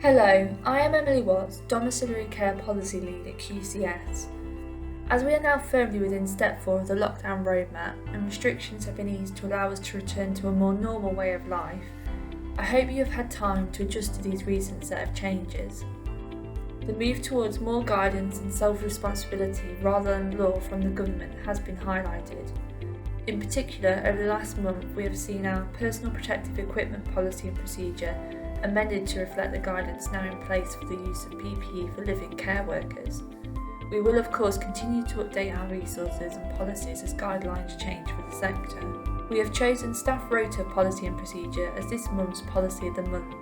Hello, I am Emily Watts, Domiciliary Care Policy Lead at QCS. As we are now firmly within Step 4 of the lockdown roadmap and restrictions have been eased to allow us to return to a more normal way of life, I hope you have had time to adjust to these recent set of changes. The move towards more guidance and self-responsibility rather than law from the government has been highlighted. In particular, over the last month we have seen our personal protective equipment policy and procedure amended to reflect the guidance now in place for the use of PPE for living care workers. We will of course continue to update our resources and policies as guidelines change for the sector. We have chosen Staff Rota policy and procedure as this month's policy of the month.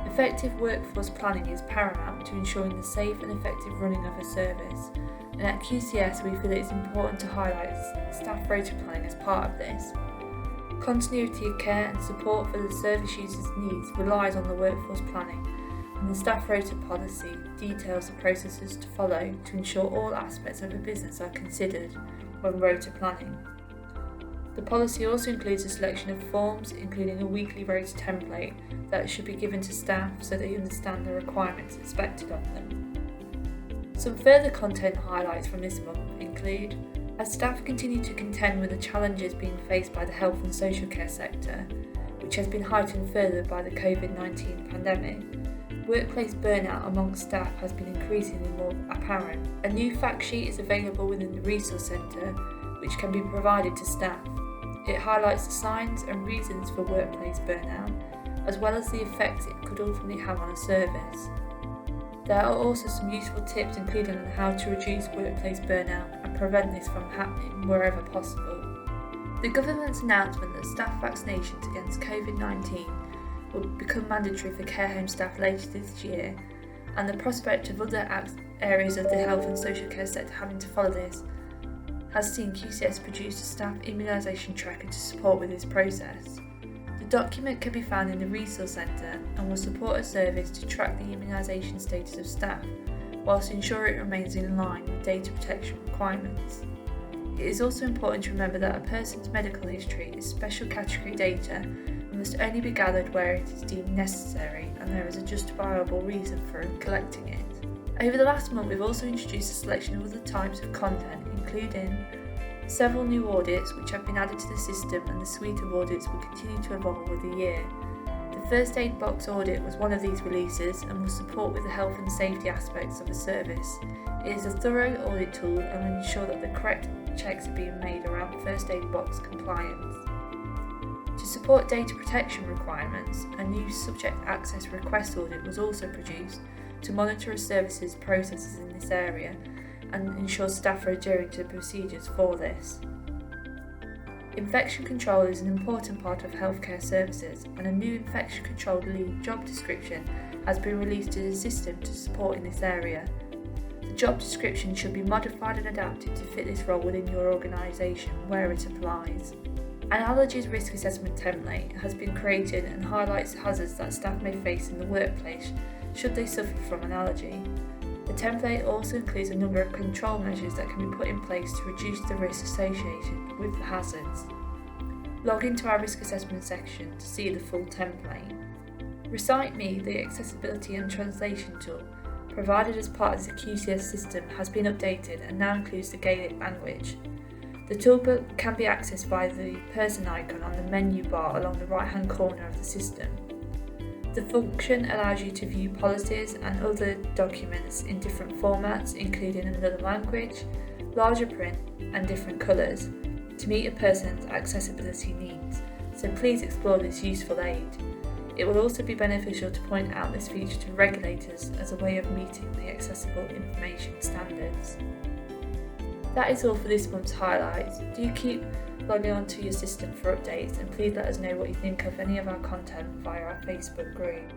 Effective workforce planning is paramount to ensuring the safe and effective running of a service, and at QCS we feel it is important to highlight Staff Rota planning as part of this. Continuity of care and support for the service users' needs relies on the workforce planning, and the Staff Rota policy details the processes to follow to ensure all aspects of a business are considered when rota planning. The policy also includes a selection of forms, including a weekly rota template that should be given to staff so they understand the requirements expected of them. Some further content highlights from this month include: as staff continue to contend with the challenges being faced by the health and social care sector, which has been heightened further by the COVID-19 pandemic, workplace burnout amongst staff has been increasingly more apparent. A new fact sheet is available within the Resource Centre, which can be provided to staff. It highlights the signs and reasons for workplace burnout, as well as the effects it could ultimately have on a service. There are also some useful tips included on how to reduce workplace burnout and prevent this from happening wherever possible. The government's announcement that staff vaccinations against COVID-19 will become mandatory for care home staff later this year, and the prospect of other areas of the health and social care sector having to follow this, has seen QCS produce a staff immunisation tracker to support with this process. The document can be found in the Resource Centre and will support a service to track the immunisation status of staff, whilst ensure it remains in line with data protection requirements. It is also important to remember that a person's medical history is special category data and must only be gathered where it is deemed necessary and there is a justifiable reason for collecting it. Over the last month we've also introduced a selection of other types of content, including several new audits which have been added to the system, and the suite of audits will continue to evolve with the year. The First Aid Box audit was one of these releases and will support with the health and safety aspects of a service. It is a thorough audit tool and will ensure that the correct checks are being made around First Aid Box compliance. To support data protection requirements, a new subject access request audit was also produced to monitor a service's processes in this area and ensure staff are adhering to the procedures for this. Infection control is an important part of healthcare services, and a new infection control lead job description has been released to the system to support in this area. The job description should be modified and adapted to fit this role within your organisation where it applies. An allergies risk assessment template has been created and highlights hazards that staff may face in the workplace should they suffer from an allergy. The template also includes a number of control measures that can be put in place to reduce the risk associated with the hazards. Log into our risk assessment section to see the full template. Recite Me, the accessibility and translation tool, provided as part of the QCS system, has been updated and now includes the Gaelic language. The toolbook can be accessed via the person icon on the menu bar along the right-hand corner of the system. The function allows you to view policies and other documents in different formats, including another language, larger print, and different colours, to meet a person's accessibility needs, so please explore this useful aid. It will also be beneficial to point out this feature to regulators as a way of meeting the accessible information standards. That is all for this month's highlights. Do keep logging onto your system for updates, and please let us know what you think of any of our content via our Facebook group.